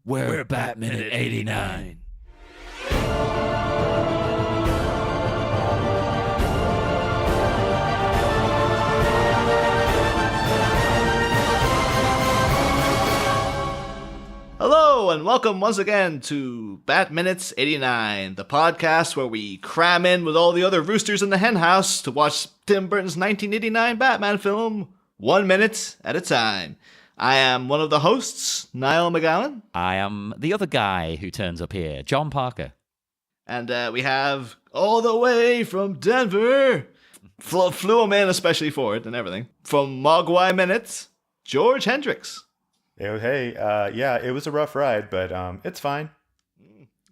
We're Bat Minute 89. Hello and welcome once again to Bat Minutes 89, the podcast where we cram in with all the other roosters in the henhouse to watch Tim Burton's 1989 Batman film 1 minute at a time. I am one of the hosts, Niall McGowan. I am the other guy who turns up here, John Parker. And we have all the way from Denver, flew him in especially for it and everything, from Mogwai Minute, George Hendricks. Hey, yeah, it was a rough ride, but it's fine.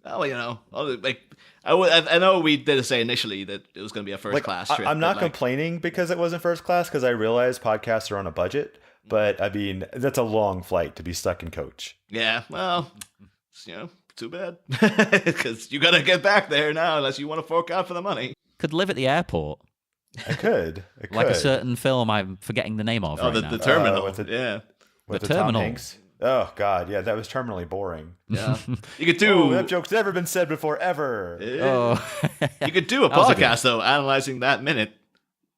Oh, you know, I know we did say initially that it was going to be a first-class trip. I'm not complaining because it wasn't first class, because I realize podcasts are on a budget, but I mean, that's a long flight to be stuck in coach. Yeah, well, you know, too bad. Because you got to get back there now unless you want to fork out for the money. Could live at the airport. I could. Like a certain film I'm forgetting the name of the terminal. With the Tom terminal. Hanks. Oh, God, yeah, that was terminally boring. Yeah. You could do... that joke's never been said before, ever. You could do a podcast, though, analyzing that minute,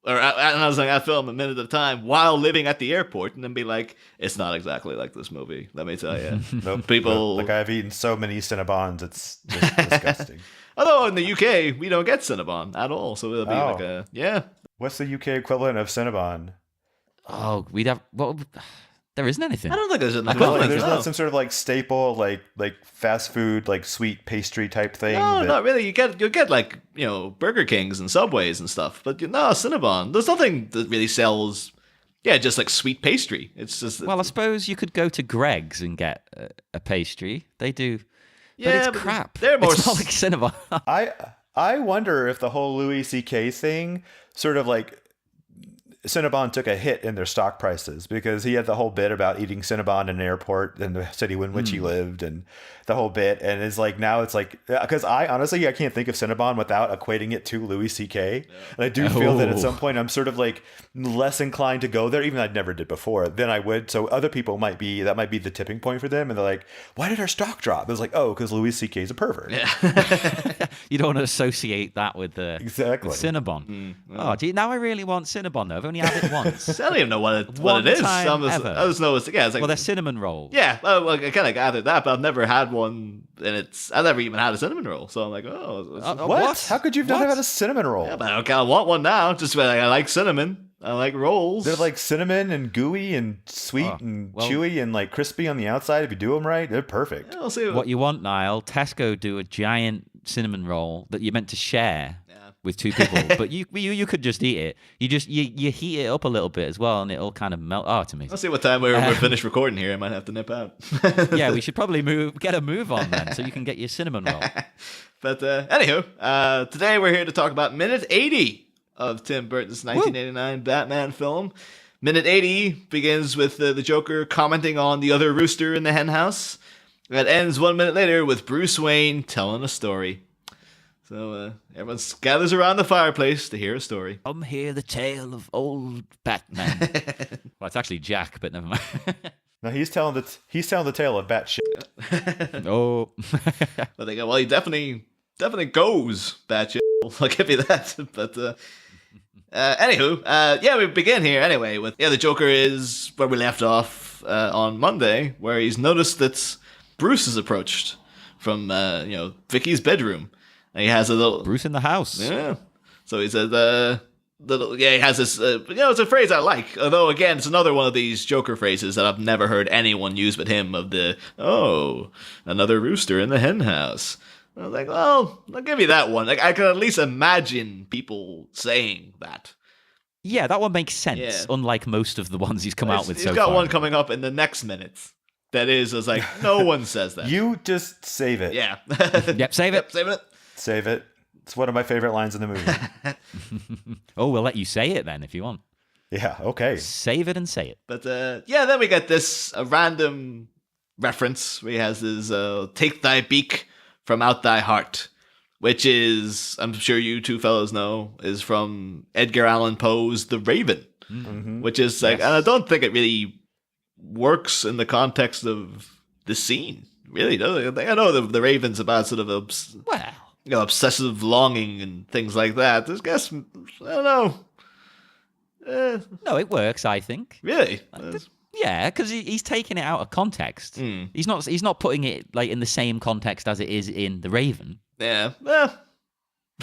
or analyzing that film a minute at a time while living at the airport, and then be like, it's not exactly like this movie, let me tell you. Nope. People... Like, I've eaten so many Cinnabons, it's just disgusting. Although in the UK, we don't get Cinnabon at all, so it'll be like a... Yeah. What's the UK equivalent of Cinnabon? Oh, we'd have... Well, there isn't anything. I don't think there's an Well, equivalent. there's not some sort of like staple, like fast food, like sweet pastry type thing. No, not really. You'll get like, you know, Burger Kings and Subways and stuff. But no, Cinnabon. There's nothing that really sells. Yeah, just like sweet pastry. It's just. Well, I suppose you could go to Greg's and get a pastry. They do. Yeah, but it's crap. They're more. It's not like Cinnabon. I wonder if the whole Louis C.K. thing sort of like Cinnabon took a hit in their stock prices, because he had the whole bit about eating Cinnabon in an airport in the city in which he lived, and the whole bit. And it's like, now it's like, because I can't think of Cinnabon without equating it to Louis C.K. Yeah. And I do feel that at some point I'm sort of like less inclined to go there, even though I never did before, than I would. So other people might be the tipping point for them. And they're like, why did our stock drop? It was like, oh, because Louis C.K. is a pervert. Yeah. You don't want to associate that with exactly with Cinnabon. Oh, now I really want Cinnabon, though. I've only had it once. I don't even know what it is. I just know it's like, well, they're cinnamon rolls. Yeah, well, I kind of gathered that, but I've never had one, and I've never even had a cinnamon roll. So I'm like, what? How could you not have had a cinnamon roll? Yeah, but I kind of want one now. Just like I like cinnamon. I like rolls. They're like cinnamon and gooey and sweet and chewy and like crispy on the outside. If you do them right, they're perfect. Yeah, I'll see what you want, Niall. Tesco do a giant cinnamon roll that you're meant to share with two people, but you could just eat it. You heat it up a little bit as well, and it'll kind of melt. Oh, to me. I'll see what time we're finished recording here. I might have to nip out. Yeah, we should probably get a move on then, so you can get your cinnamon roll. But anywho, today we're here to talk about minute 80 of Tim Burton's 1989 Batman film. Minute 80 begins with the Joker commenting on the other rooster in the henhouse. It ends 1 minute later with Bruce Wayne telling a story. So everyone gathers around the fireplace to hear a story. Come hear the tale of old Batman. Well, it's actually Jack, but never mind. No, he's telling the tale of bat shit. Oh. But they go, well, he definitely goes bat shit. I'll give you that. But anywho, we begin here anyway with the Joker is where we left off on Monday, where he's noticed that Bruce is approached from Vicky's bedroom. And he has a little Bruce in the house. Yeah. So he said, he has this, it's a phrase I like. Although, again, it's another one of these Joker phrases that I've never heard anyone use but him, of another rooster in the henhouse. I was like, well, I'll give you that one. Like, I can at least imagine people saying that. Yeah, that one makes sense, unlike most of the ones he's come out with so far. He's got one coming up in the next minutes. That is like, no one says that. You just save it. Yeah. Yep, save it. Saving it. Save it. It's one of my favorite lines in the movie. Oh, we'll let you say it then if you want. Yeah, okay. Save it and say it. But then we get this random reference where he has his take thy beak from out thy heart, which is, I'm sure you two fellows know, is from Edgar Allan Poe's The Raven, which is like, and I don't think it really works in the context of the scene. really does. I know the Raven's about sort of Well, obsessive longing and things like that. I guess I don't know. no, it works. I think. Really? Yeah, because he's taking it out of context. He's not putting it like in the same context as it is in the Raven. Yeah.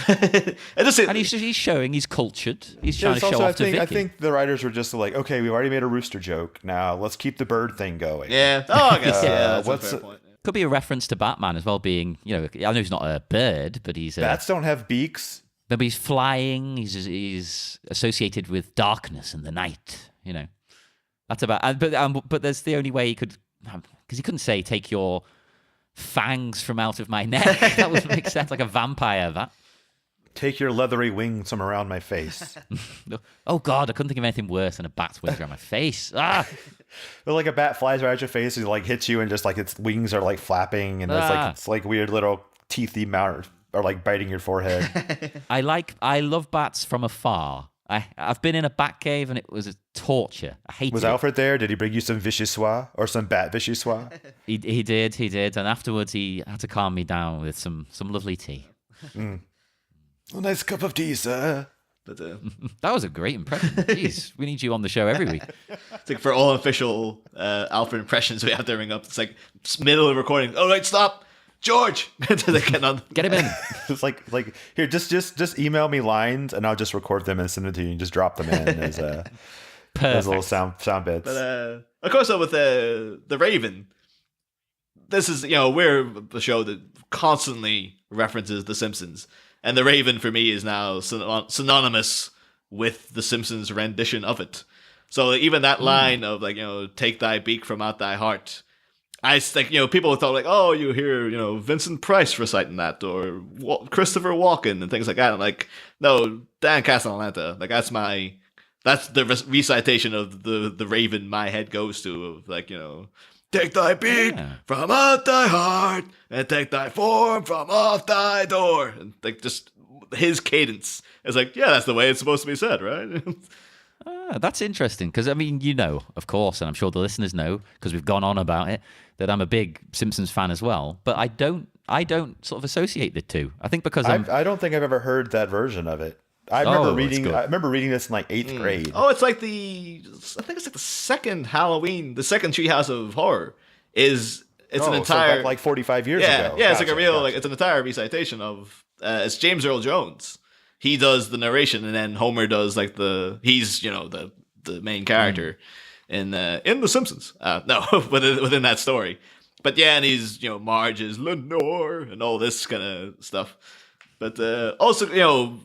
And he's showing he's cultured. He's trying to show off to Vicky. I think the writers were just like, okay, we've already made a rooster joke. Now let's keep the bird thing going. Yeah. Oh, I guess. That's a fair point. Could be a reference to Batman as well, being, I know he's not a bird, but he's bats don't have beaks. But he's flying. He's associated with darkness and the night. That's about. But that's the only way he could, because he couldn't say take your fangs from out of my neck. That would make sense, like a vampire. That. Take your leathery wings from around my face. Oh God, I couldn't think of anything worse than a bat's wings around my face. Ah. But like a bat flies right at your face and like hits you, and just like its wings are like flapping, and it's like weird little teethy mouth are like biting your forehead. I love bats from afar. I've been in a bat cave and it was a torture. I hate it. Was Alfred there? Did he bring you some vichyssoise or some bat vichyssoise? He did, and afterwards he had to calm me down with some lovely tea. A nice cup of tea, sir. But, that was a great impression. Jeez, we need you on the show every week. It's like for all official Alfred impressions, we have to ring up. It's like middle of recording. Oh, right, stop. George! Get him in. It's like here, just email me lines and I'll just record them and send them to you and just drop them in as little sound bits. But of course, with the Raven, this is we're the show that constantly references The Simpsons, and the Raven for me is now synonymous with The Simpsons rendition of it. So even that line of take thy beak from out thy heart. I think, people thought like, oh, you hear, Vincent Price reciting that, or Christopher Walken and things like that. I'm like, no, Dan Castellaneta. Like, that's the recitation of the Raven my head goes to, of like, take thy beak from out thy heart, and take thy form from off thy door. And like, just his cadence is like, yeah, that's the way it's supposed to be said, right? That's interesting, because, of course, and I'm sure the listeners know, because we've gone on about it, that I'm a big Simpsons fan as well, but I don't sort of associate the two. I think because I don't think I've ever heard that version of it. I remember reading this in like 8th grade. Oh, it's like I think it's like the second Halloween, the second Treehouse of Horror it's an entire, so back like 45 years ago. Yeah, it's like a real, it's an entire recitation of, it's James Earl Jones. He does the narration, and then Homer does like he's the main character in The Simpsons. No, within that story. But yeah, and he's Marge is Lenore and all this kind of stuff. But also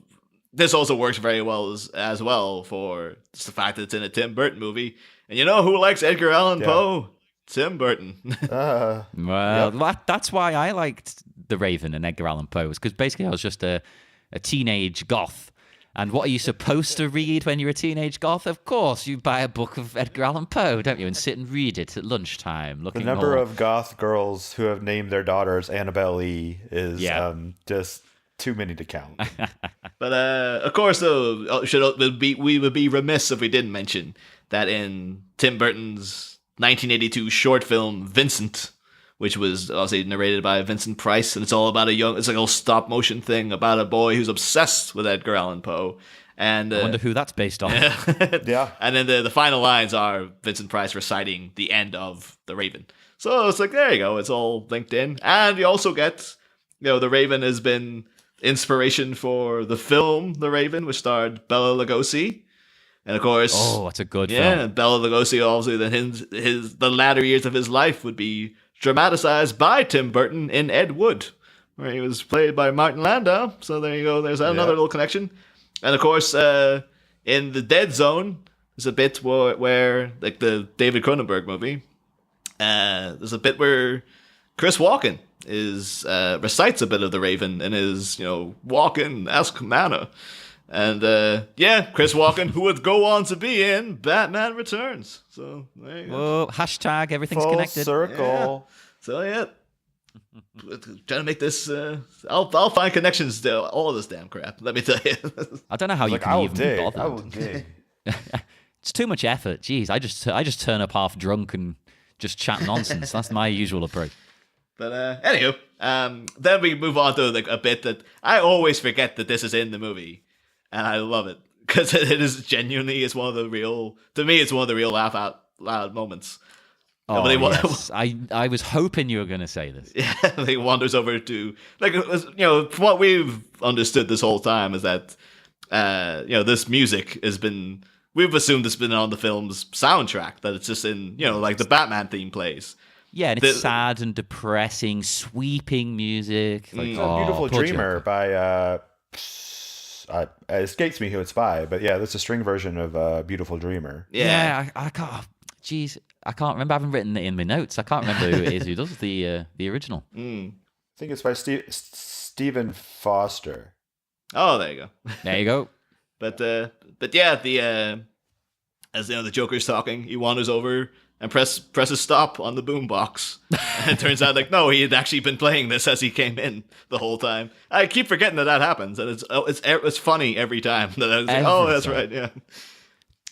this also works very well as well for just the fact that it's in a Tim Burton movie. And who likes Edgar Allan Poe? Tim Burton. That's why I liked The Raven and Edgar Allan Poe, because basically I was just a teenage goth. And what are you supposed to read when you're a teenage goth? Of course, you buy a book of Edgar Allan Poe, don't you? And sit and read it at lunchtime. The number of goth girls who have named their daughters Annabelle Lee is just too many to count. But of course, though, we would be remiss if we didn't mention that in Tim Burton's 1982 short film Vincent, which was obviously narrated by Vincent Price, and it's all about it's like a stop motion thing about a boy who's obsessed with Edgar Allan Poe. And I wonder who that's based on. Yeah. And then the final lines are Vincent Price reciting the end of The Raven. So it's like, there you go, it's all linked in. And you also get, The Raven has been inspiration for the film The Raven, which starred Bela Lugosi. And of course, that's a good film. Bela Lugosi, obviously, then the latter years of his life would be dramatized by Tim Burton in Ed Wood, where he was played by Martin Landau. So there you go. There's another little connection. And of course, in The Dead Zone, there's a bit where like the David Cronenberg movie, there's a bit where Chris Walken recites a bit of The Raven in his Walken-esque manner. And Chris Walken, who would go on to be in Batman Returns. So there you go. Whoa, hashtag everything's full connected. Circle. Yeah. So trying to make this. I'll find connections to all of this damn crap. Let me tell you. I don't know how you can even bother. I will dig. It's too much effort. Jeez, I just turn up half drunk and just chat nonsense. That's my usual approach. But anywho, then we move on to like a bit that I always forget that this is in the movie, and I love it because it is genuinely it's one of the real laugh out loud moments. Oh, yes. I was hoping you were going to say this. Yeah, he wanders over to from what we've understood this whole time is that this music has been. We've assumed it's been on the film's soundtrack, that it's just in, like the Batman theme plays. Yeah, and it's sad and depressing, sweeping music. Like, Beautiful Dreamer Joker. by, it escapes me who it's by, but yeah, that's a string version of Beautiful Dreamer. Yeah, I can't, jeez, I can't remember. I haven't written it in my notes. I can't remember who it is who does the original. I think it's by Stephen Foster. Oh, there you go. There you go. But yeah, as the Joker's talking, he wanders over and presses stop on the boombox. And it turns out no, he had actually been playing this as he came in the whole time. I keep forgetting that happens, and it's funny every time that I was like, oh, that's right, yeah.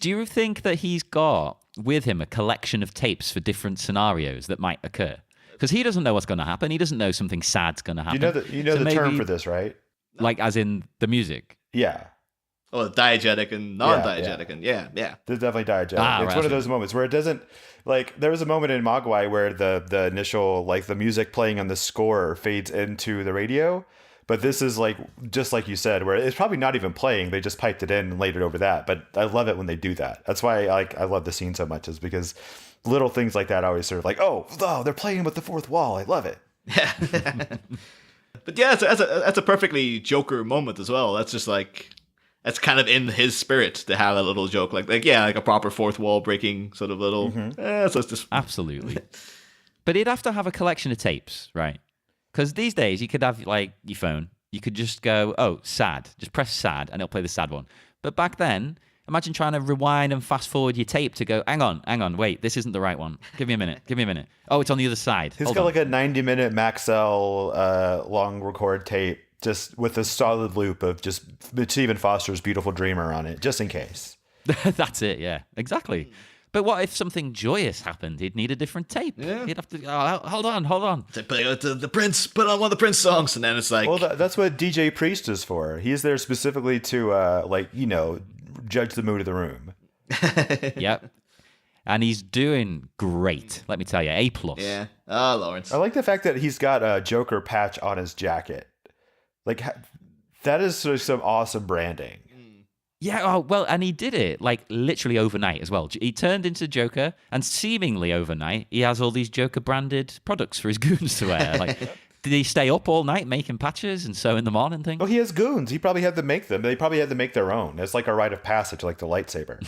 Do you think that he's got with him a collection of tapes for different scenarios that might occur? Because he doesn't know what's going to happen. He doesn't know something sad's going to happen. You know the term for this, right? Like as in the music. Yeah. Oh, diegetic and non-diegetic, and yeah. There's definitely diegetic. It's one of those moments where it doesn't, there was a moment in Mogwai where the initial, the music playing on the score fades into the radio, but this is just like you said, where it's probably not even playing, they just piped it in and laid it over that, but I love it when they do that. That's why I love the scene so much, is because little things like that always sort of oh, they're playing with the fourth wall, I love it. Yeah. But yeah, that's a perfectly Joker moment as well. That's just that's kind of in his spirit to have a little joke, like a proper fourth wall breaking sort of little. So it's just absolutely. But he'd have to have a collection of tapes, right? Because these days you could have your phone. You could just go, oh, sad. Just press sad, and it'll play the sad one. But back then, imagine trying to rewind and fast forward your tape to go, hang on, wait, this isn't the right one. Give me a minute. Oh, it's on the other side. He's got a 90-minute Maxell long record tape, just with a solid loop of just Stephen Foster's Beautiful Dreamer on it, just in case. That's it, yeah, exactly. But what if something joyous happened? He'd need a different tape. Yeah. He'd have to, hold on. They play the Prince, put on one of the Prince songs, and then it's well, that's what DJ Priest is for. He's there specifically to, judge the mood of the room. Yep. And he's doing great, let me tell you. A+. Yeah. Oh, Lawrence. I like the fact that he's got a Joker patch on his jacket. That is sort of some awesome branding. Yeah, oh, well, and he did it, literally overnight as well. He turned into Joker, and seemingly overnight, he has all these Joker-branded products for his goons to wear. Did he stay up all night making patches and sewing them on and things? Oh, he has goons. He probably had to make them. They probably had to make their own. It's like a rite of passage, like the lightsaber.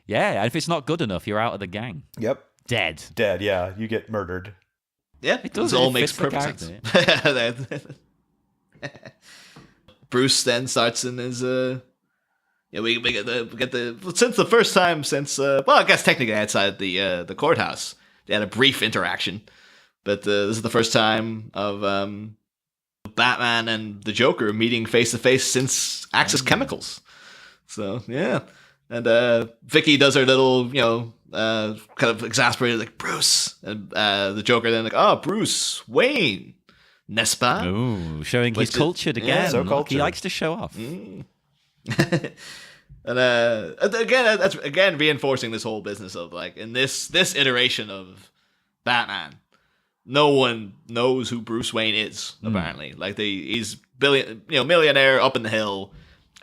Yeah, and if it's not good enough, you're out of the gang. Yep. Dead, yeah. You get murdered. Yeah, it does. It all makes perfect sense. Bruce then starts in his we get the since the first time since I guess technically outside the courthouse they had a brief interaction, but this is the first time of Batman and the Joker meeting face to face since Axis Chemicals. So yeah, and Vicky does her little kind of exasperated Bruce, and the Joker then oh Bruce Wayne. N'est-ce pas? Ooh, showing he's cultured again. Yeah, so cultured. He likes to show off. And again, that's again reinforcing this whole business of in this iteration of Batman, no one knows who Bruce Wayne is apparently. He's millionaire up in the hill,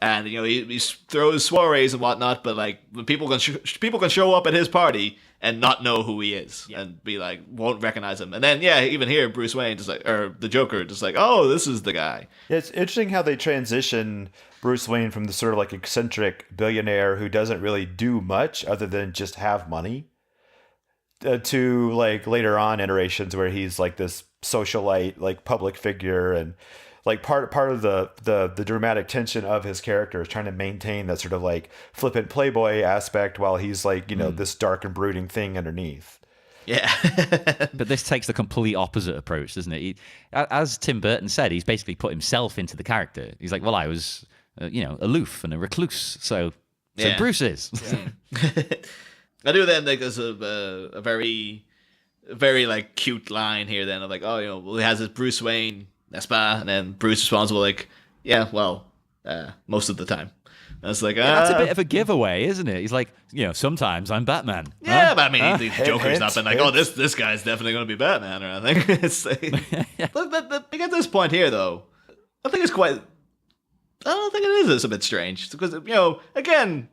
and he throws soirees and whatnot. But when people can show up at his party and not know who he is, and be won't recognize him. And then, even here, Bruce Wayne or the Joker oh, this is the guy. Yeah, it's interesting how they transition Bruce Wayne from the sort of eccentric billionaire who doesn't really do much other than just have money to later on iterations where he's this socialite, public figure, and part of the dramatic tension of his character is trying to maintain that sort of flippant playboy aspect while he's this dark and brooding thing underneath. Yeah. But this takes the complete opposite approach, doesn't it? As Tim Burton said, he's basically put himself into the character. He's well, I was aloof and a recluse, so Bruce is. Yeah. I do then think there's a very very like cute line here then of like, oh, well, he has his Bruce Wayne, n'est-ce pas? And then Bruce responds with like, yeah, well, most of the time. And it's like, that's a bit of a giveaway, isn't it? He's like, sometimes I'm Batman. Yeah, but I mean, the Joker's not been like, oh, this guy's definitely going to be Batman or anything. It's like, but at this point here, though, I think it's quite. I don't think it is. It's a bit strange because again,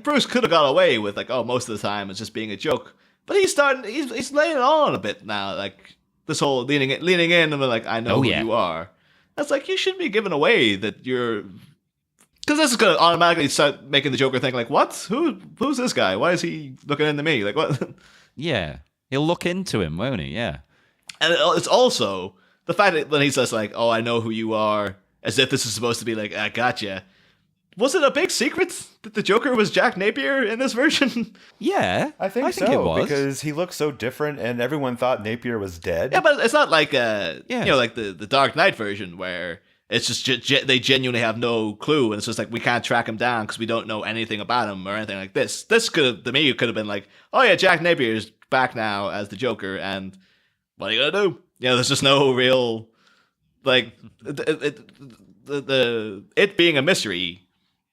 Bruce could have got away with like, oh, most of the time it's just being a joke, but he's laying it on a bit now, like this whole leaning in and like, I know who you are. That's like, you shouldn't be giving away that you're. Because this is going to automatically start making the Joker think, like, what? Who's this guy? Why is he looking into me? Like, what? Yeah. He'll look into him, won't he? Yeah. And it's also the fact that when he says, like, oh, I know who you are, as if this is supposed to be like, I gotcha. Was it a big secret that the Joker was Jack Napier in this version? Yeah. I think so, it was. because he looked so different and everyone thought Napier was dead. Yeah, but it's not like, like the Dark Knight version where it's just they genuinely have no clue, and it's just like, we can't track him down because we don't know anything about him or anything like this. This could have, to me, it could have been like, oh yeah, Jack Napier's back now as the Joker, and what are you gonna do? There's just no real, like, it being a mystery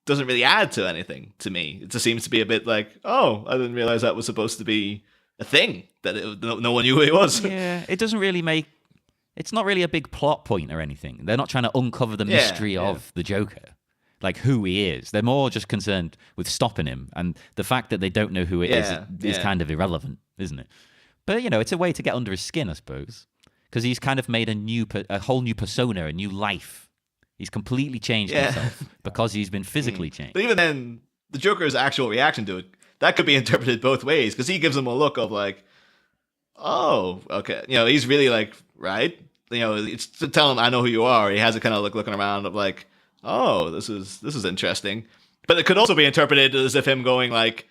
doesn't really add to anything to me. It just seems to be a bit like, oh, I didn't realize that was supposed to be a thing, that no one knew who he was. Yeah, it doesn't really make. It's not really a big plot point or anything. They're not trying to uncover the mystery of the Joker, like who he is. They're more just concerned with stopping him, and the fact that they don't know who it is kind of irrelevant, isn't it? But it's a way to get under his skin, I suppose, because he's kind of made a whole new persona, a new life. He's completely changed himself because he's been physically changed. But even then, the Joker's actual reaction to it, that could be interpreted both ways, because he gives him a look of like, oh, okay, he's really like, right. It's to tell him, I know who you are. He has a kind of looking around of like, oh, this is interesting. But it could also be interpreted as if him going like,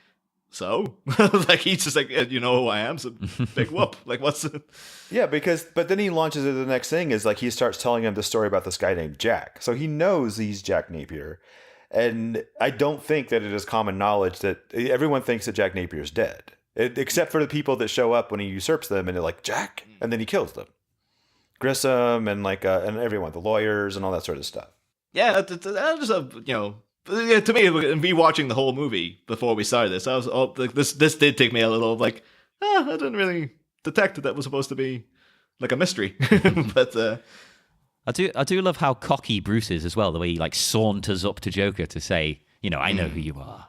so, like, he's just like, you know who I am, so big whoop. Like, what's the... Yeah, but then he launches into the next thing is like, he starts telling him the story about this guy named Jack. So he knows he's Jack Napier. And I don't think that it is common knowledge that everyone thinks that Jack Napier's dead, except for the people that show up when he usurps them and they're like, Jack, and then he kills them. Grissom and like and everyone, the lawyers and all that sort of stuff. Yeah, just to me, rewatching the whole movie before we started this, I was like, this did take me a little like, I didn't really detect that was supposed to be like a mystery, but I do love how cocky Bruce is as well. The way he like saunters up to Joker to say, I know who you are.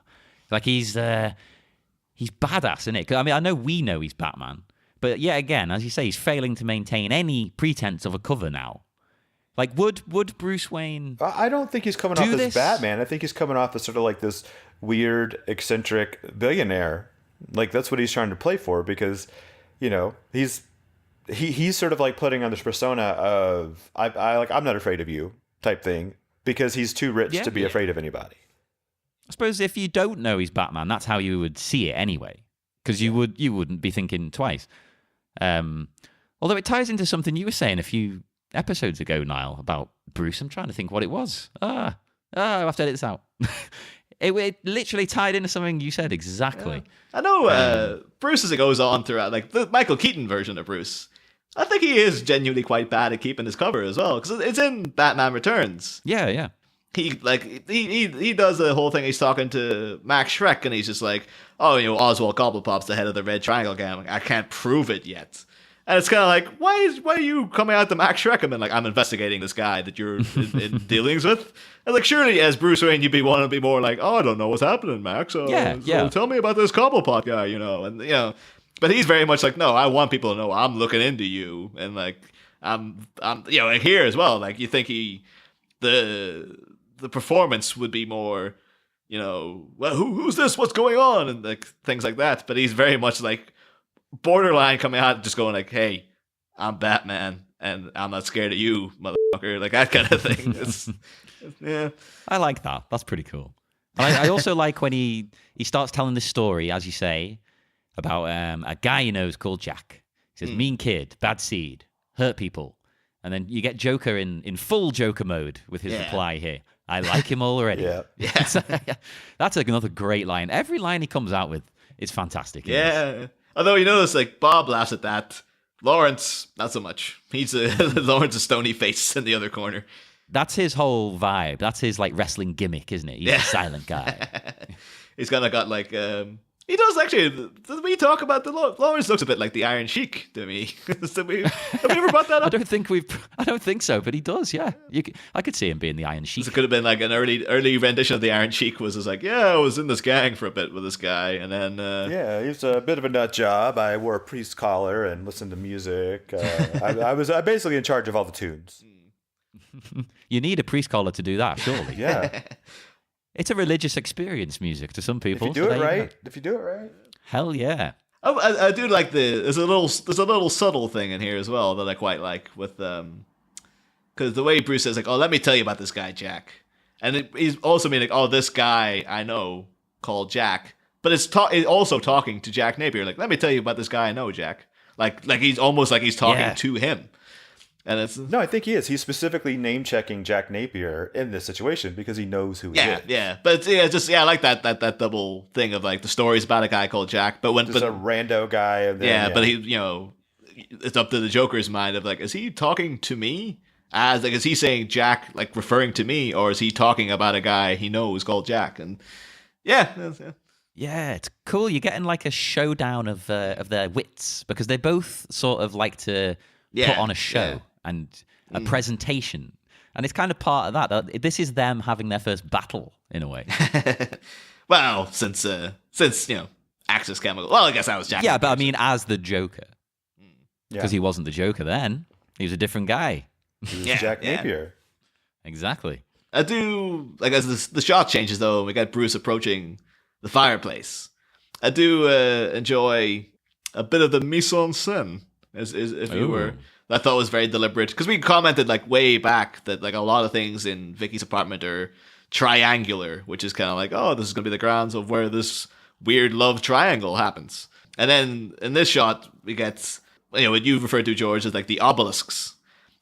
Like he's badass, isn't it? I mean, I know we know he's Batman. But yet again, as you say, he's failing to maintain any pretense of a cover now. Like, would Bruce Wayne? I don't think he's coming off as Batman. I think he's coming off as sort of like this weird, eccentric billionaire. Like that's what he's trying to play for, because, he's sort of like putting on this persona of I'm not afraid of you type thing, because he's too rich to be afraid of anybody. I suppose if you don't know he's Batman, that's how you would see it anyway, because you wouldn't be thinking twice. Although it ties into something you were saying a few episodes ago, Niall, about Bruce. I'm trying to think what it was. I have to edit this out. It literally tied into something you said exactly. Yeah. I know Bruce, as it goes on throughout, like the Michael Keaton version of Bruce, I think he is genuinely quite bad at keeping his cover as well, because it's in Batman Returns. Yeah. He does the whole thing. He's talking to Max Schreck, and he's just like, oh, Oswald Cobblepop's the head of the Red Triangle gang. I can't prove it yet. And it's kind of like, why are you coming out to Max Schreck and like, I'm investigating this guy that you're in dealings with? And like, surely as Bruce Wayne, you'd want to be more like, oh, I don't know what's happening, Max. So tell me about this Cobblepot guy, and but he's very much like, no, I want people to know I'm looking into you, and like, I'm and here as well. Like, you think the performance would be more, well, who's this? What's going on? And like things like that. But he's very much like borderline coming out, just going like, hey, I'm Batman, and I'm not scared of you, motherfucker. Like that kind of thing. Yeah. I like that. That's pretty cool. And I also like when he starts telling this story, as you say, about a guy he knows called Jack. He says, mean kid, bad seed, hurt people. And then you get Joker in full Joker mode with his reply here. I like him already. Yeah. That's another great line. Every line he comes out with is fantastic. Yeah. Although you notice, like, Bob laughs at that. Lawrence, not so much. He's Lawrence a stony face in the other corner. That's his whole vibe. That's his like wrestling gimmick, isn't it? He's a silent guy. He's kind of got like he does actually. Did we talk about the Lawrence looks a bit like the Iron Sheik to me? Have we ever brought that up? I don't think so, but he does. Yeah, I could see him being the Iron Sheik. It could have been like an early rendition of the Iron Sheik. Was just like, yeah, I was in this gang for a bit with this guy, and then yeah, he was a bit of a nut job. I wore a priest collar and listened to music. I was basically in charge of all the tunes. You need a priest collar to do that, surely. Yeah. It's a religious experience, music, to some people. If you do it right. Hell yeah. I do like there's a little subtle thing in here as well that I quite like with because the way Bruce says like, oh, let me tell you about this guy Jack, and he's also meaning like, oh, this guy I know called Jack, but it's also talking to Jack Napier, like, let me tell you about this guy I know, Jack, like he's almost like he's talking to him. And it's no, I think he is. He's specifically name checking Jack Napier in this situation because he knows who he is. Yeah, but I like that double thing of like the story's about a guy called Jack, but a rando guy. And then, but he, it's up to the Joker's mind of like, is he talking to me? As like, is he saying Jack like referring to me, or is he talking about a guy he knows called Jack? And yeah, it's cool. You're getting like a showdown of their wits because they both sort of like to put on a show. And a presentation. And it's kind of part of that. This is them having their first battle, in a way. Well, since Axis Chemical. Well, I guess that was Jack. Yeah, but I mean, as the Joker. Because he wasn't the Joker then. He was a different guy. He was Jack Napier. Exactly. I do, like, as the shot changes, though, we got Bruce approaching the fireplace. I do enjoy a bit of the mise en scène, if you were... I thought was very deliberate because we commented like way back that like a lot of things in Vicky's apartment are triangular, which is kind of like, oh, this is gonna be the grounds of where this weird love triangle happens. And then in this shot, we get what you referred to, George, as like the obelisks,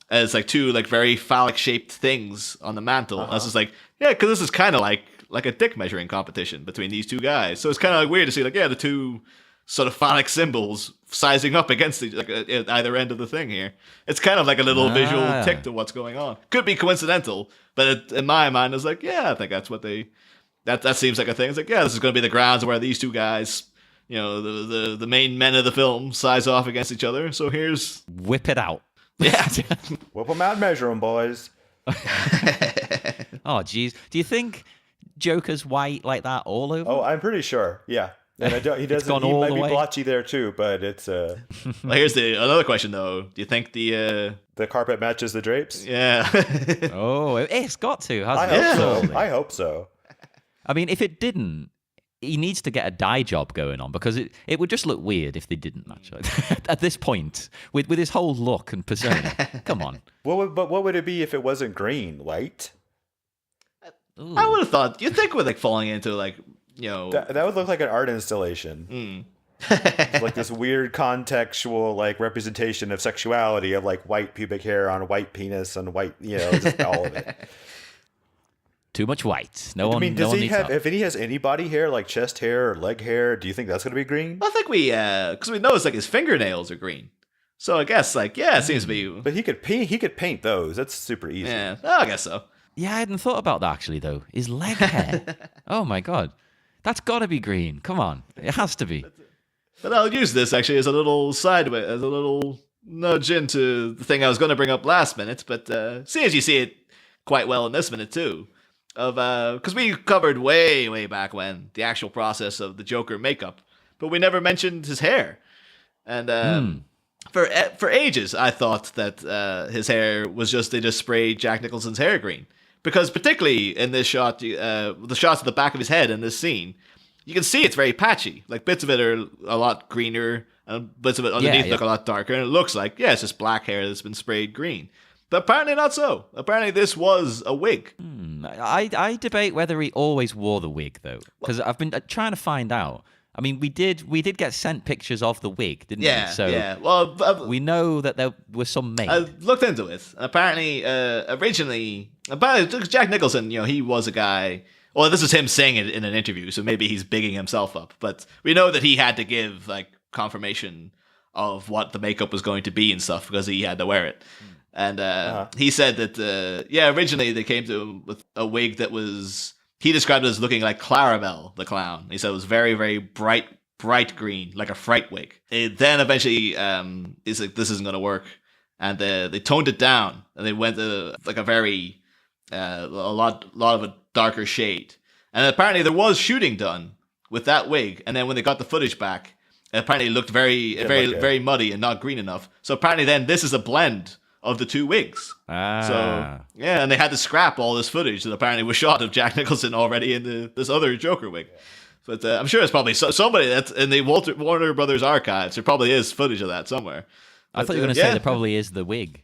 as like two like very phallic shaped things on the mantle. I was just like, yeah, because this is kind of like a dick measuring competition between these two guys. So it's kind of like weird to see like the two sort of phallic symbols sizing up against at either end of the thing here. It's kind of like a little visual tick to what's going on. Could be coincidental, but in my mind, it's like, yeah, I think that's what that seems like a thing. It's like, yeah, this is going to be the grounds where these two guys, the main men of the film, size off against each other. So here's... Whip it out. Yeah. Whip them out and measure them, boys. Oh, geez. Do you think Joker's white like that all over? Oh, I'm pretty sure. Yeah. And he doesn't. He might be blotchy there too, but it's. Well, here's another question though. Do you think the carpet matches the drapes? Yeah. Oh, it's got to. I hope so. I mean, if it didn't, he needs to get a dye job going on because it would just look weird if they didn't match at this point with his whole look and persona. Come on. But what would it be if it wasn't green? White? Ooh. I would have thought. You'd think with like falling into like. That would look like an art installation. Like this weird contextual like representation of sexuality of like white pubic hair on a white penis and white, just all of it. Too much white. Does he have? If he has any body hair like chest hair or leg hair, do you think that's going to be green? I think because we noticed like his fingernails are green. So I guess it seems to be. But he could paint those. That's super easy. Yeah, I guess so. Yeah, I hadn't thought about that actually though. His leg hair. Oh my god. That's got to be green. Come on. It has to be. But I'll use this actually as a little as a little nudge into the thing I was going to bring up last minute, but see as you see it quite well in this minute too. Because we covered way back when the actual process of the Joker makeup, but we never mentioned his hair. And for ages, I thought that his hair was they just sprayed Jack Nicholson's hair green. Because particularly in this shot, the shots of the back of his head in this scene, you can see it's very patchy. Like bits of it are a lot greener, and bits of it underneath look a lot darker. And it looks like, it's just black hair that's been sprayed green. But apparently not so. Apparently this was a wig. I debate whether he always wore the wig, though. Because I've been trying to find out. I mean, we did get sent pictures of the wig, didn't we? So well, we know that there were some made. I looked into it. Apparently, originally, Jack Nicholson, he was a guy. Well, this is him saying it in an interview, so maybe he's bigging himself up. But we know that he had to give like confirmation of what the makeup was going to be and stuff because he had to wear it. And he said that, originally they came to him with a wig that was, he described it as looking like Clarabelle the clown. He said it was very, very bright green, like a fright wig. Then eventually, he's like, this isn't going to work. And they toned it down and they went to like a very, a lot of a darker shade. And apparently there was shooting done with that wig. And then when they got the footage back, apparently it looked very muddy and not green enough. So apparently then this is a blend of the two wigs. So, yeah, and they had to scrap all this footage that apparently was shot of Jack Nicholson already in this other Joker wig. But I'm sure it's probably somebody that's in the Warner Brothers archives. There probably is footage of that somewhere. I thought you were going to say there probably is the wig.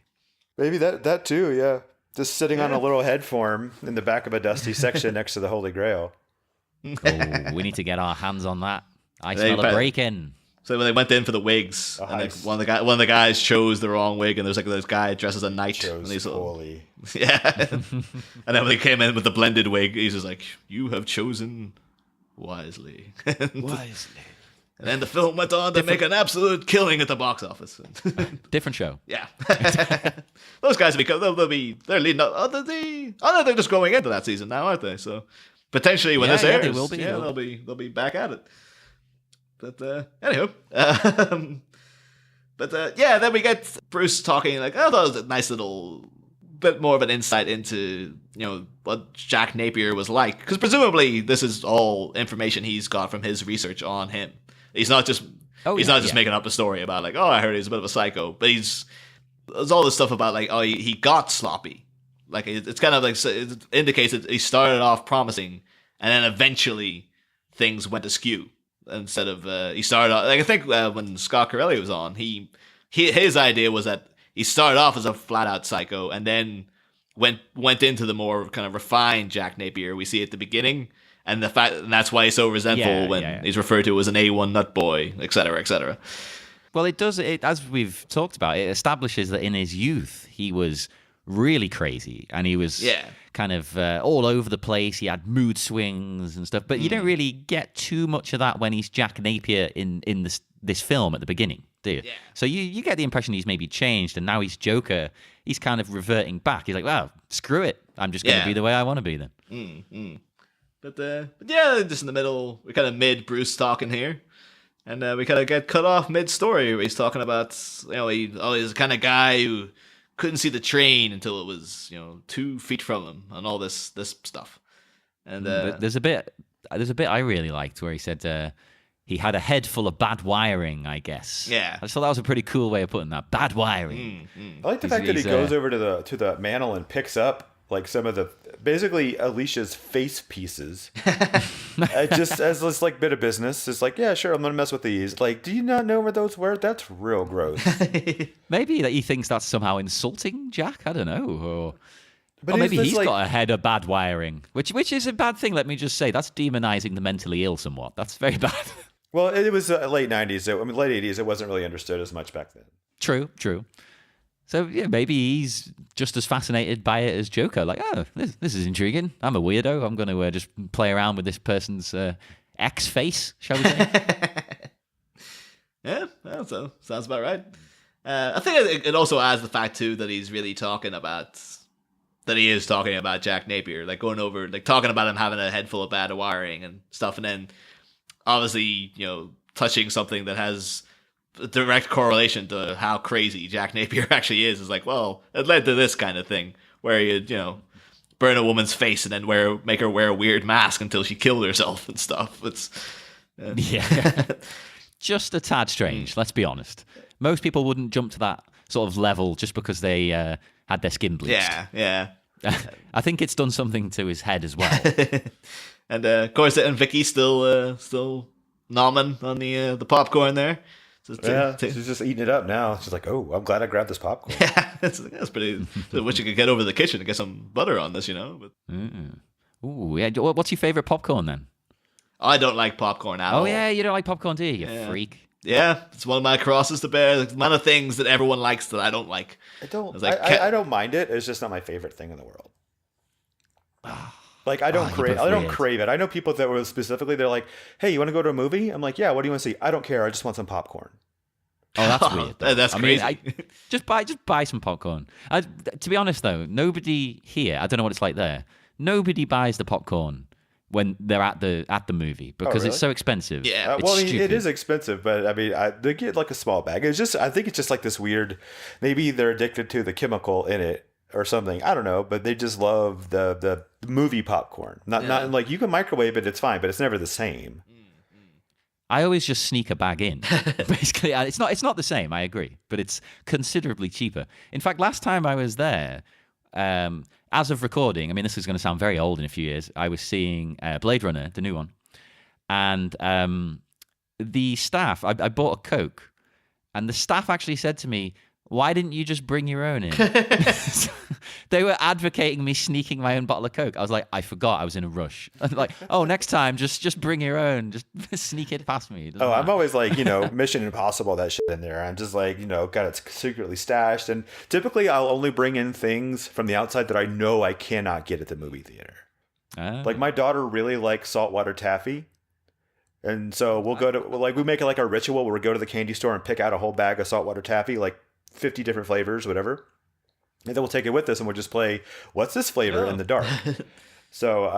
Maybe that too, yeah. Just sitting on a little head form in the back of a dusty section next to the Holy Grail. Oh, we need to get our hands on that. I smell a break-in. So when they went in for the wigs, one of the guys chose the wrong wig, and there's like this guy dressed as a knight. And he's poorly. Yeah. And then when they came in with the blended wig, he's just like, "You have chosen wisely." Wisely. And then the film went on to make an absolute killing at the box office. Different show. Yeah. Those guys they're leading up. They're just going into that season now, aren't they? So potentially when this airs, they will be. They'll be back at it. But anywho, then we get Bruce talking like, oh, that was a nice little bit more of an insight into what Jack Napier was like, because presumably this is all information he's got from his research on him. He's not just making up a story about like, oh, I heard he's a bit of a psycho, but there's all this stuff about like, oh, he got sloppy. Like it's kind of like, it indicates that he started off promising and then eventually things went askew. Instead of he started off, like I think when Scott Corelli was on, his idea was that he started off as a flat out psycho and then went into the more kind of refined Jack Napier we see at the beginning, and that's why he's so resentful when he's referred to as an A1 nut boy, etc., etc. Well, it does. As we've talked about, it establishes that in his youth he was really crazy and he was kind of all over the place. He had mood swings and stuff, but you don't really get too much of that when he's Jack Napier in this film at the beginning, do you? Yeah. So you get the impression he's maybe changed, and now he's Joker. He's kind of reverting back. He's like, well, screw it. I'm just going to be the way I want to be then. Mm-hmm. But just in the middle, we're kind of mid Bruce talking here. And we kind of get cut off mid-story where he's talking about, he's the kind of guy who couldn't see the train until it was 2 feet from him and all this stuff. And there's a bit I really liked where he said he had a head full of bad wiring, I guess. Yeah, I just thought that was a pretty cool way of putting that, bad wiring. I like the fact that he goes over to the mantle and picks up like some of the basically Alicia's face pieces, just as this like bit of business. It's like, yeah, sure, I'm gonna mess with these. Like, do you not know where those were? That's real gross. Maybe that he thinks that's somehow insulting Jack. I don't know. Or maybe he's got a head of bad wiring, which is a bad thing. Let me just say that's demonizing the mentally ill somewhat. That's very bad. Well, it was late 90s. Late 80s. It wasn't really understood as much back then. True. So yeah, maybe he's just as fascinated by it as Joker. Like, oh, this is intriguing. I'm a weirdo. I'm going to just play around with this person's X face, shall we say? Yeah, well, so sounds about right. I think it also adds the fact too that he's really talking about Jack Napier, like going over, like talking about him having a head full of bad wiring and stuff, and then obviously touching something that has a direct correlation to how crazy Jack Napier actually is like, well, it led to this kind of thing where you burn a woman's face and then make her wear a weird mask until she killed herself and stuff. It's yeah, just a tad strange. Let's be honest. Most people wouldn't jump to that sort of level just because they had their skin bleached. Yeah. I think it's done something to his head as well. And of course, and Vicky's still nomming on the popcorn there. So she's just eating it up now. She's like, "Oh, I'm glad I grabbed this popcorn." Yeah, that's pretty. I wish you could get over to the kitchen and get some butter on this, But ooh, yeah. What's your favorite popcorn then? I don't like popcorn at all. Oh yeah, you don't like popcorn, do you? You freak. Yeah, it's one of my crosses to bear. The amount of things that everyone likes that I don't like. I don't mind it. It's just not my favorite thing in the world. Like I don't crave it. I know people that were specifically, they're like, hey, you want to go to a movie? I'm like, yeah, what do you want to see? I don't care. I just want some popcorn. Oh, that's weird. That's crazy. Mean, just buy some popcorn. To be honest, though, nobody here, I don't know what it's like there, nobody buys the popcorn when they're at the movie because it's so expensive. Yeah. Well, I mean, it is expensive, but I mean, they get like a small bag. I think it's just like this weird, maybe they're addicted to the chemical in it or something. I don't know, but they just love the movie popcorn. Not like you can microwave it, it's fine, but it's never the same. I always just sneak a bag in. Basically, it's not the same. I agree, but it's considerably cheaper. In fact, last time I was there, as of recording, I mean, this is going to sound very old in a few years. I was seeing Blade Runner, the new one, and the staff. I bought a Coke, and the staff actually said to me, "Why didn't you just bring your own in?" They were advocating me sneaking my own bottle of Coke. I was like, I forgot I was in a rush. Like, oh, next time, just bring your own. Just sneak it past me. I'm always like, Mission Impossible, that shit in there. I'm just like, got it secretly stashed. And typically I'll only bring in things from the outside that I know I cannot get at the movie theater. Like my daughter really likes saltwater taffy. And so we'll go to, we make it like a ritual where we go to the candy store and pick out a whole bag of saltwater taffy, like 50 different flavors, whatever. And then we'll take it with us and we'll just play, what's this flavor in the dark? So,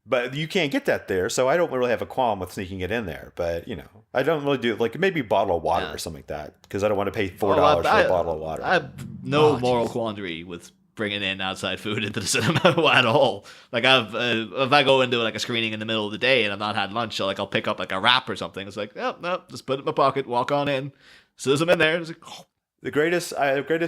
but you can't get that there. So I don't really have a qualm with sneaking it in there. But, I don't really do like maybe a bottle of water or something like that because I don't want to pay $4 for a bottle of water. I have no moral quandary with bringing in outside food into the cinema at all. Like if I go into like a screening in the middle of the day and I've not had lunch, I'll pick up like a wrap or something. It's like, no, just put it in my pocket, walk on in. So there's them in there. It's like, oh. The greatest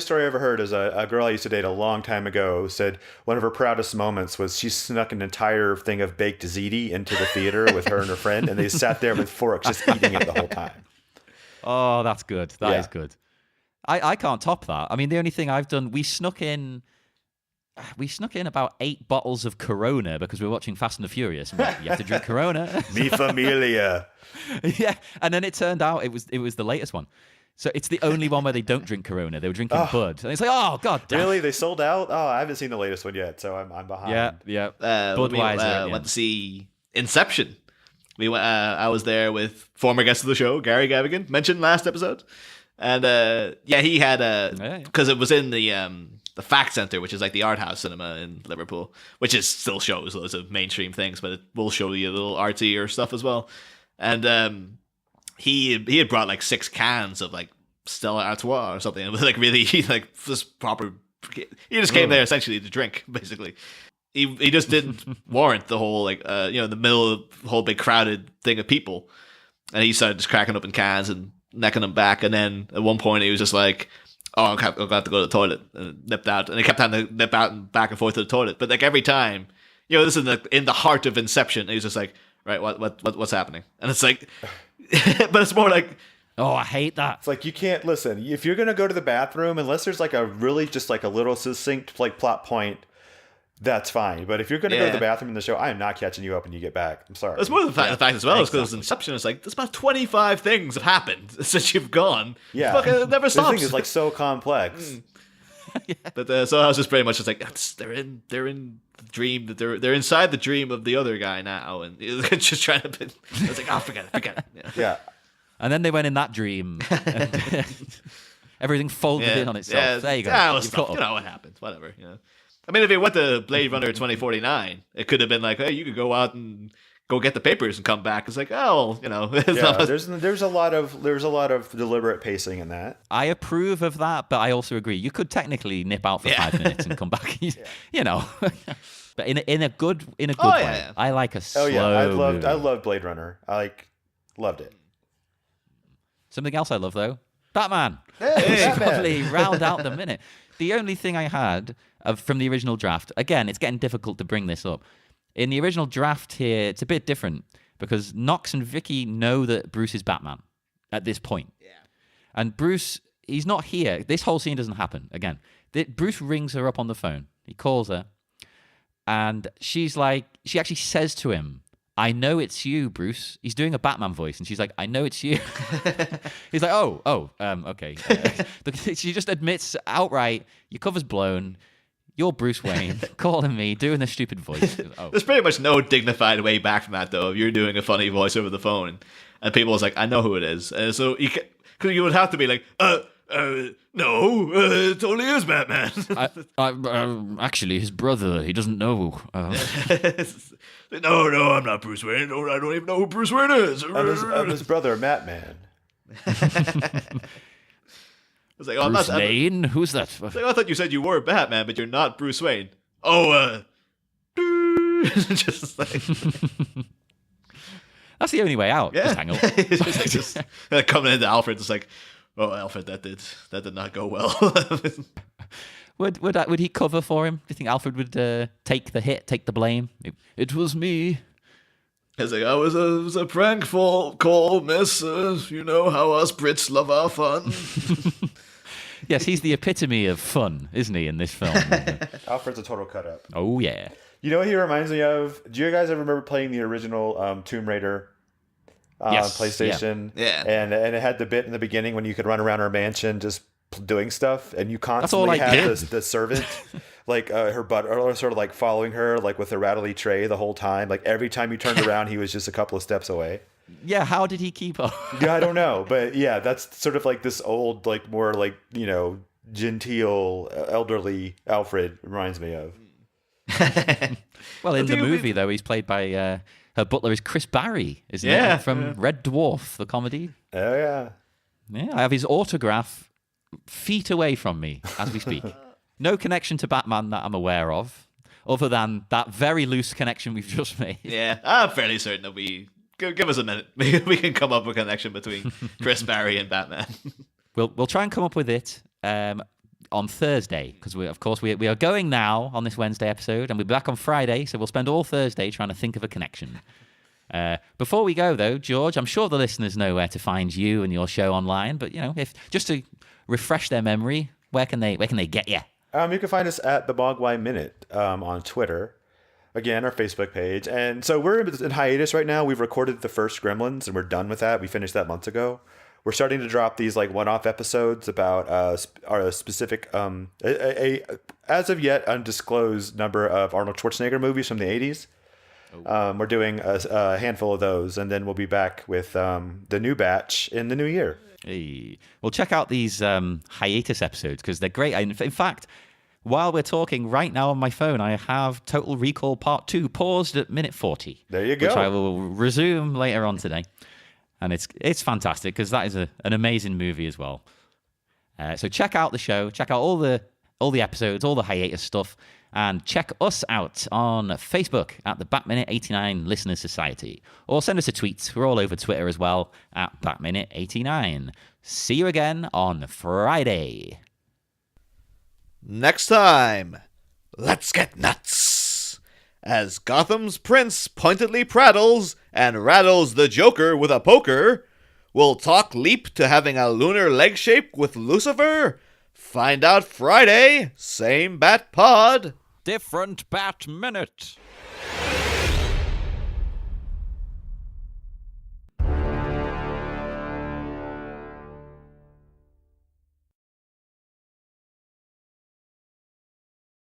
story I ever heard is a girl I used to date a long time ago said one of her proudest moments was she snuck an entire thing of baked ziti into the theater with her and her friend, and they sat there with forks just eating it the whole time. Oh, that's good. That is good. I can't top that. I mean, the only thing I've done, we snuck in about 8 bottles of Corona because we were watching Fast and the Furious. And you have to drink Corona. Mi familia. Yeah, and then it turned out it was the latest one. So it's the only one where they don't drink Corona. They were drinking Bud. And it's like, oh, God damn. Really? They sold out? Oh, I haven't seen the latest one yet, so I'm behind. Yeah. Budweiser. Went to see Inception. We went. I was there with former guest of the show, Gary Gavigan, mentioned last episode. And he had because it was in the Fact Center, which is like the art house cinema in Liverpool, which is still shows loads of mainstream things, but it will show you a little artsier stuff as well. And he had brought like 6 cans of like Stella Artois or something. It was like really like just proper. He just came there essentially to drink, basically. He just didn't warrant the whole like the middle of the whole big crowded thing of people, and he started just cracking up in cans and necking them back. And then at one point he was just like, "Oh, I'm going to have to go to the toilet," and nipped out. And he kept having to nip out and back and forth to the toilet. But like every time, this is in the heart of Inception. And he's just like, "Right, what's happening?" And it's like. But it's more like, oh, I hate that. It's like you can't listen. If you're gonna go to the bathroom, unless there's like a really just like a little succinct like plot point, that's fine. But if you're gonna go to the bathroom in the show, I am not catching you up when you get back. I'm sorry. It's more the fact as well, because Inception is like there's about 25 things have happened since you've gone. Yeah, it never stops. This thing is like so complex. Yeah. But so I was just pretty much just like they're in the dream that they're inside the dream of the other guy now, and just trying to. I was like, oh, forget it. Yeah. And then they went in that dream. And everything folded in on itself. Yeah, there you go. What happens? Whatever. I mean, if it went to Blade Runner 2049, it could have been like, hey, you could go out and go get the papers and come back. It's like, oh, there's a lot of deliberate pacing in that. I approve of that, but I also agree. You could technically nip out for 5 minutes and come back. But in a good way. Yeah. I like a slow. I loved Blade Runner. I loved it. Something else I love though, Batman. Hey, Batman. Probably round out the minute. The only thing I had from the original draft. Again, it's getting difficult to bring this up. In the original draft here, it's a bit different because Knox and Vicky know that Bruce is Batman at this point. Yeah. And Bruce, he's not here. This whole scene doesn't happen. Again, Bruce rings her up on the phone. He calls her. And she's like, she actually says to him, I know it's you, Bruce. He's doing a Batman voice. And she's like, I know it's you. He's like, okay. She just admits outright, your cover's blown. You're Bruce Wayne calling me, doing a stupid voice. Oh. There's pretty much no dignified way back from that, though. If you're doing a funny voice over the phone, and people was like, I know who it is. So you would have to be like, no, it totally is Batman. Actually, his brother, he doesn't know. No, I'm not Bruce Wayne. No, I don't even know who Bruce Wayne is. I'm his brother, Matman. It's like, Bruce Wayne? Who's that? Like, I thought you said you were Batman, but you're not Bruce Wayne. Just like... That's the only way out. Yeah. Just hang up. It's just coming into Alfred, it's like, oh, Alfred, that did not go well. Would he cover for him? Do you think Alfred would take the hit, take the blame? It was me. It's like, it was a prank call, miss. You know how us Brits love our fun. Yes, he's the epitome of fun, isn't he, in this film? Alfred's a total cut-up. Oh, yeah. You know what he reminds me of? Do you guys ever remember playing the original Tomb Raider Yes, PlayStation? Yeah. And it had the bit in the beginning when you could run around her mansion just doing stuff, and you all constantly I had did. the servant, like her butler, sort of like following her, like with a rattly tray the whole time. Like every time you turned around, he was just a couple of steps away. Yeah, how did he keep up? Yeah, I don't know, but yeah, that's sort of like this old, like more like, you know, genteel, elderly Alfred reminds me of. Well, in the movie, though, he's played by her butler is Chris Barry, isn't Yeah, it? From Red Dwarf, the comedy. Oh yeah. Yeah, I have his autograph feet away from me as we speak. No connection to Batman that I'm aware of, other than that very loose connection we've just made. Yeah, I'm fairly certain that give us a minute. Maybe we can come up with a connection between Chris Barry and Batman. We'll try and come up with it on Thursday, because we are going now on this Wednesday episode, and we'll be back on Friday, so we'll spend all Thursday trying to think of a connection. Before we go, though, George, I'm sure the listeners know where to find you and your show online, but, you know, if just to refresh their memory, where can they get you? You can find us at the Mogwai Minute on Twitter. Again, our Facebook page. And so we're in hiatus right now. We've recorded the first Gremlins, and we're done with that. We finished that months ago. We're starting to drop these like one-off episodes about our specific, as of yet undisclosed number of Arnold Schwarzenegger movies from the 80s. We're doing a handful of those, and then we'll be back with the new batch in the new year. Hey. Well, check out these hiatus episodes, because they're great. In fact, while we're talking right now on my phone, I have Total Recall Part 2 paused at minute 40. There you go. Which I will resume later on today. And it's fantastic, because that is an amazing movie as well. So check out the show, check out all the episodes, all the hiatus stuff, and check us out on Facebook at the Batminute 89 Listeners Society. Or send us a tweet. We're all over Twitter as well at Batminute 89. See you again on Friday. Next time, let's get nuts. As Gotham's prince pointedly prattles and rattles the Joker with a poker, we'll talk leap to having a lunar leg shape with Lucifer. Find out Friday, same Bat Pod. Different Bat Minute.